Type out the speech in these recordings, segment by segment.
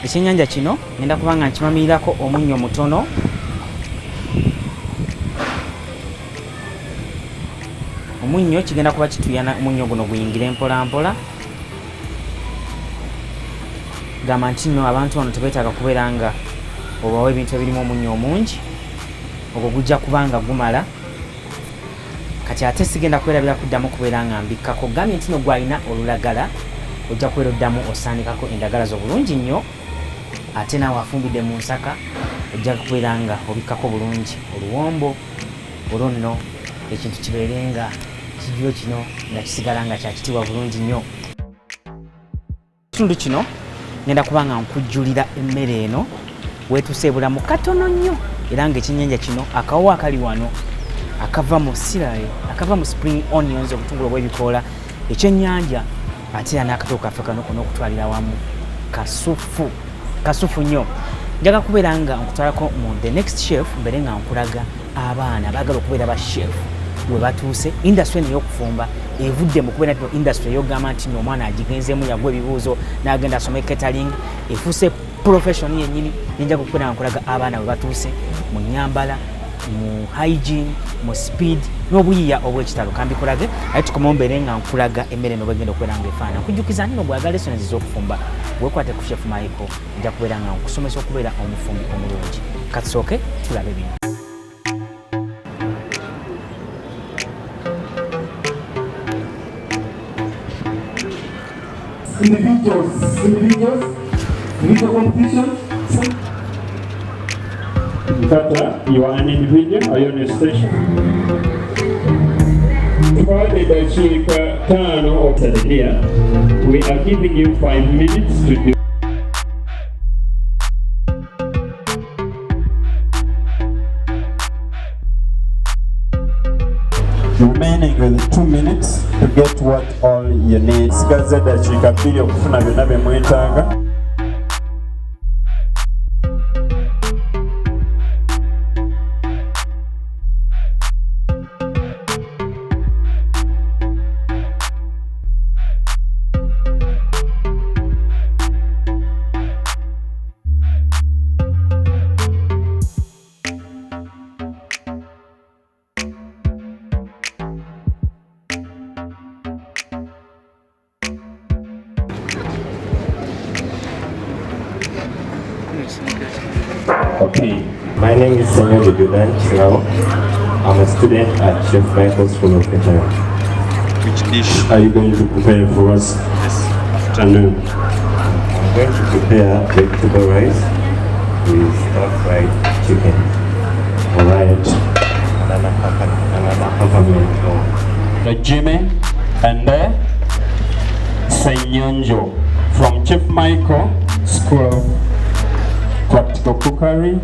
ekyennyanja kino ngenda kuba nga nkimamirirako omunnyo mutono. Omunnyo kigenda kuba kituyana omunnyo guno guyingire mpola mpola. Gamba nti nno abantu bano tebeetaaga kubeera nga obawa ebintu ebirimu omunnyo omungi, ogwo gujja kuba nga gumala. Kati ate sigenda kwerabira kuddamu kubeera nga mbikkako. Gambye nti nno gwalina olulagala ojja kubeera oddamu osaanikako endagala zo bulungi nnyo, ate naawe afumbidde mu nsaka ojja kubeera nga obikkako bulungi oluwombo olwo nno ekintu kibeere nga kijjulo kino nga kisigala nga kyakitiibwa bulungi nnyo. Ekitundu kino ngenda kuba nga nkujjulira emmere eno weetuuse ebulamu katono nnyo, era ng'ekyennyanja kino akawo akali wano akava mu sirale, akava mu spring onions, obutungulu obw'ebikoola, ekyennyanja ate era n'akatoko kaffe kano konna okutwalira wamu kasufu nnyo. Njaga kubeera nga nkutwalako mu the next chef, mbeere nga nkulaga abaana baagala okubeera ba chef we batuuse. Industry eno ey'okufumba evudde mu kubeera nti industry ey'ogamba nti nno omwana agigenzeemu yagwa ebibuuzo n'agenda asome catering, efuuse profession yennyini. Njaga kubeera nga nkulaga abaana we batuuse mu nnyambala, mu hygiene, mu speed n'obuyiiya obw'ekitalo. Kambikulage aye tukomawo mbeere nga nkulaga emmere eno bwegenda okubeera nga efaana. Nkujjukiza nti bw'oyagala lessons ez'okufumba weekwate ku chef Michael, nja kubeera nga nkusomesa okubeera omufumbi omulungi. Katusooke tulabe bino. Individual competition. You are an individual or you're on a station. Provided that you turn over here, we are giving you 5 minutes to do. Remaining with 2 minutes to get what all you need. Sigaza dakika 2 okufuna byonna bye mwetaaga. Okay, my name is Ezikyasinze. I'm a student at Chef Michael's School of Catering. Which dish are you going to prepare for us this afternoon? I'm going to prepare vegetable rice with stir-fried chicken. Alright. Another half a Jimmy and Senyonjo from Chef Michael School of Practical Cookery.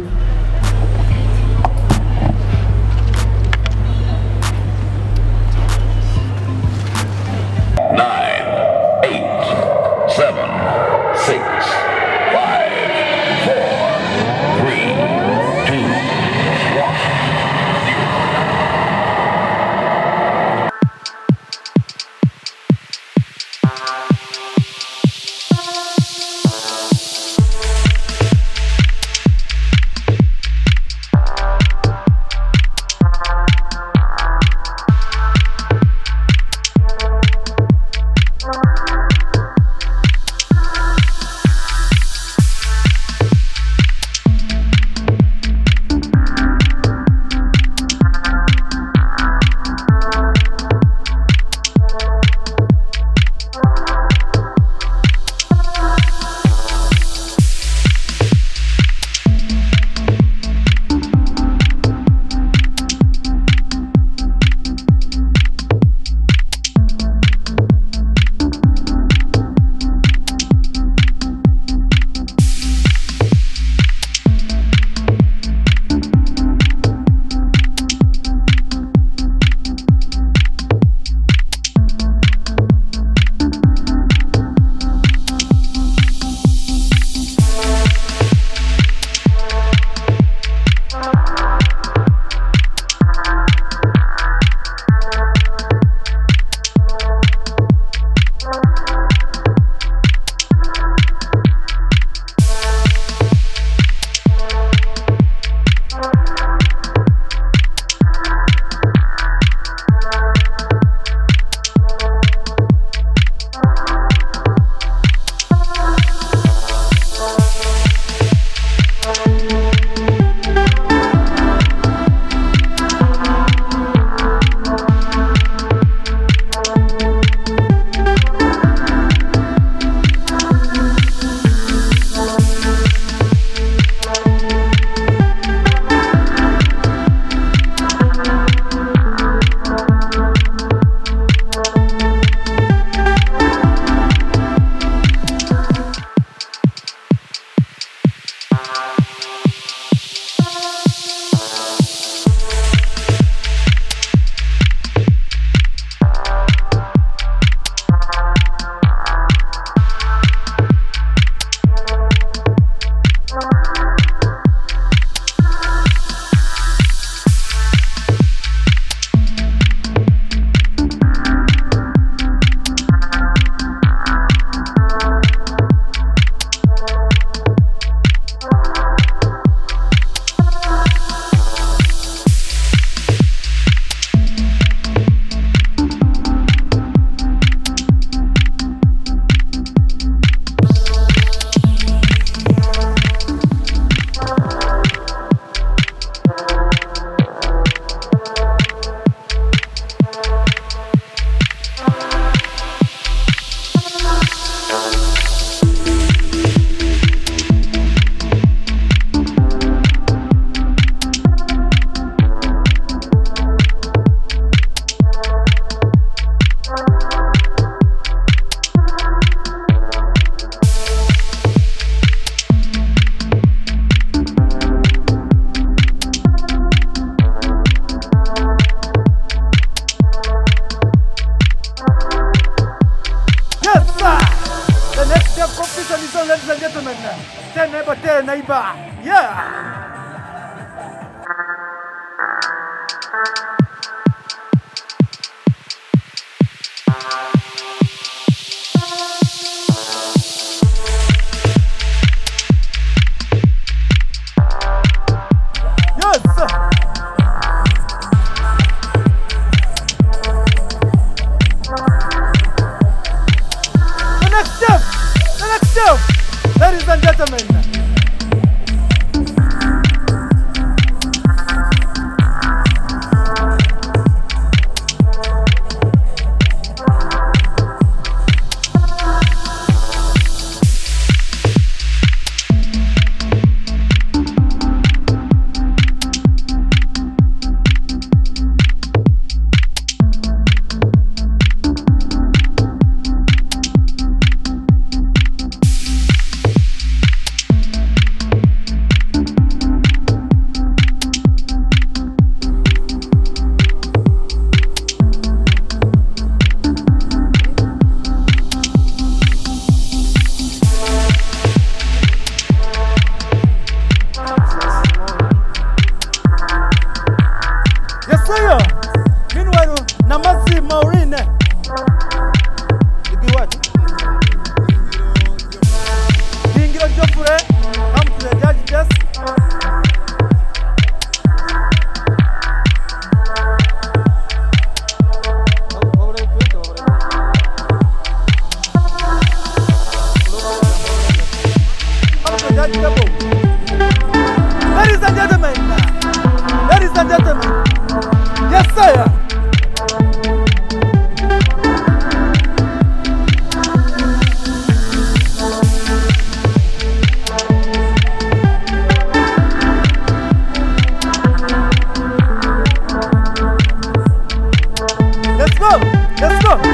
neighbor. Yeah. Ladies and gentlemen, yes sir. Let's go.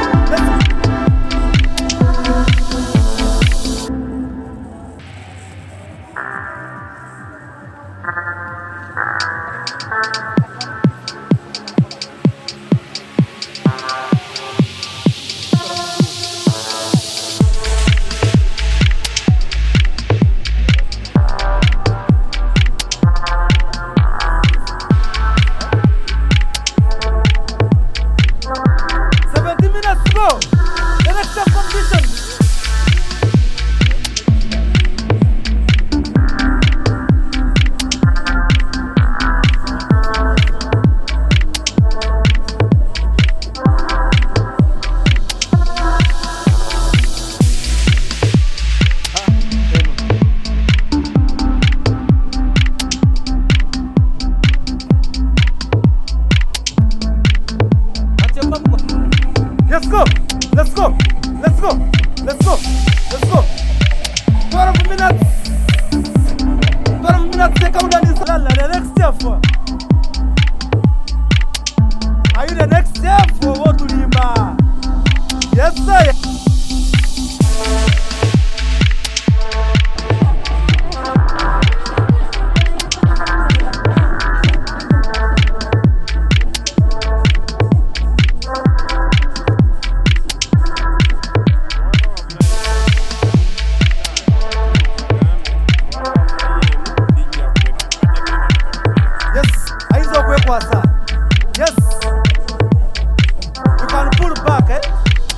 12 minutes. 12 minutes. Take out the next step. Are you the next step for what to Limba? Yes, sir. Yes, you can pull back, eh?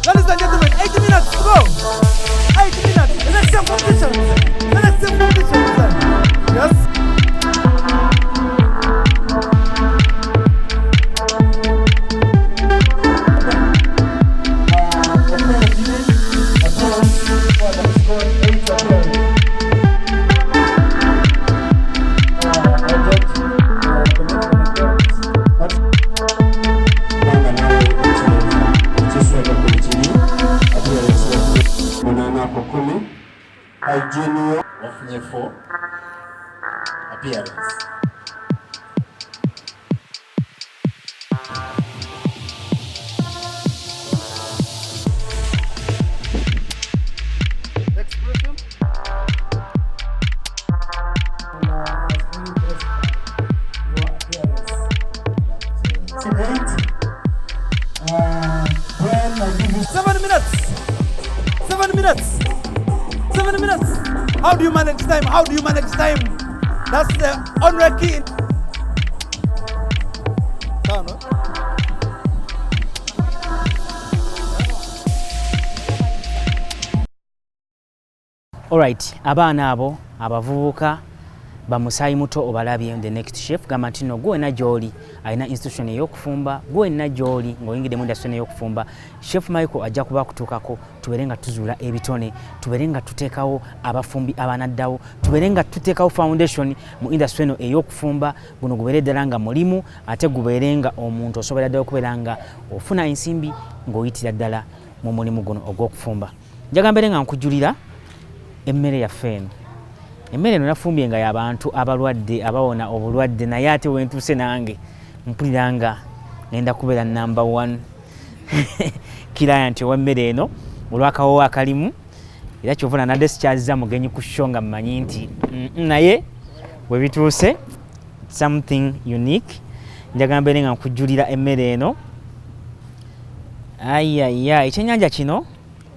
Ladies and gentlemen, 80 minutes to go. 80 minutes. The next step competition. The next step competition. Yes. Junior wafunye for appearance. Expression. Seven minutes. 7 minutes. 7 minutes. How do you manage time? How do you manage time? That's the honorary key. Alright, abaana abo abavubuka bamusayi muto obalabye the next chef gamba nti no gwe na gyoli alina institution ey'okufumba gwe na gyoli ng'oyingidde mu industry ey'okufumba Chef Michael ajja kuba kutuukako tubeere nga tuzuula ebitone tubeere nga tuteekawo abafumbi abanaddawo tubeere nga tuteekawo foundation mu industry eno ey'okufumba guno gubeere ddala nga mulimu ate gubeere nga omuntu osobola ddala okubeera nga ofuna ensimbi ng'oyitira ddala mu mulimu guno ogw'okufumba. Njaga mbeere nga nkujulira emmere yaffe eno. Emmere eno nafumbye nga y'abantu abalwadde abawona obulwadde naye ate wentuuse nange mpulira nga ngenda kubeera number 1 client ow'emmere eno olw'akawowo akalimu era kyovuna nadde sikyazza mugenyi ku show nga mmanyi nti naye we bituuse something unique. Njagala mbeere nga nkujulira emmere eno. Ayaya ekyennyanja kino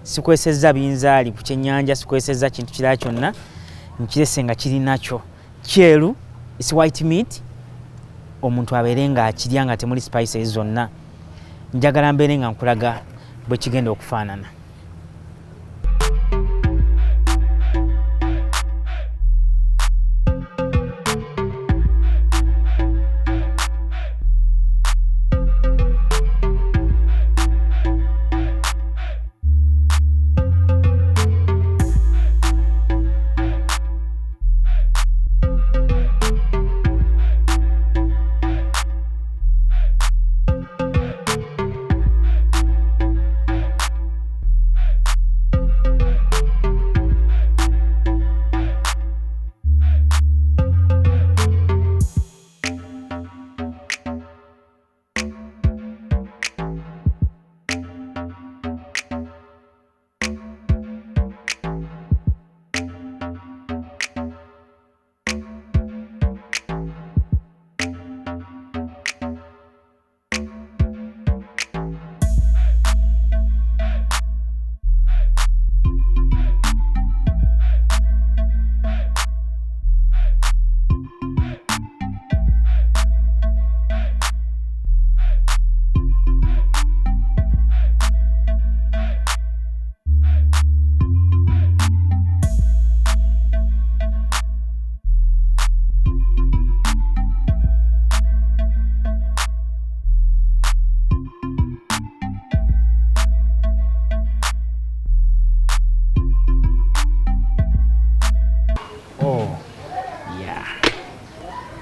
sikwesezza binzaali ku kyennyanja sikwesezza kintu kirala kyonna nkirese nga kiri nakyo kyeru is white meat omuntu abeere nga akirya nga temuli spices zonna. Njagala mbeere nga nkulaga bwe kigenda okufaanana.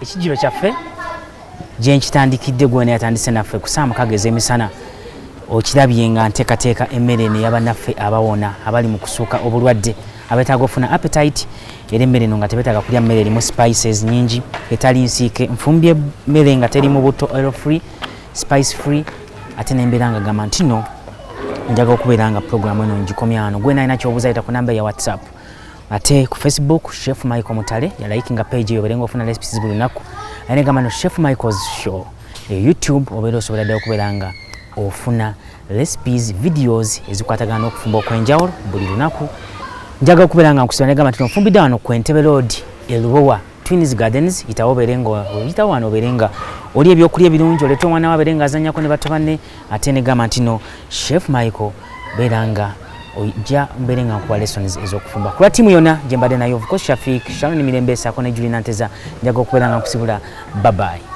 Ekijiro kyaffe gye nkitandikidde gwena yatandise naffe ku saa mukagezi emisana okirabye nga nteekateeka emmere eno y'abannaffe abawona abali mu kusuuka obulwadde abeetaaga ofuna appetite era emmere eno nga tebeetaaga kulya mmere erimu spices nyingi etali nsiike nfumbye emmere nga teri mu buto oil free spice free ate nembeera nga gamba nti no njaga okubeera nga programu eno ngikomya wano gwena alina kyobuuza yita ku namba ya WhatsApp ate ku Facebook Chef Michael Mutale yalikinga page eyo berenga ofuna recipes buli lunaku ane gamba no Chef Michael's show YouTube obeera osobola ddala okubeera nga ofuna recipes videos ezikwatagana n'okufumba okwenjawulo buli lunaku. Njaga okubeera nga nkusaba ne gamba nti nfumbidde wano ku Entebbe Road Elubowa Twins Gardens yitawo obeere nga oyitawo wano obeere nga oli ebyokulya ebirungi oleeta omwana we abeere nga azannyako ne bato banne ate ne gamba nti no Chef Michael beera nga ojja mbeere nga nkuwa lessons ez'okufumba ku lwa ttiimu yonna gye mbadde nayo of course Shafik Sharon Mirembe saako ne Julie Nanteza njaga okubeera nga nkusibula bye bye.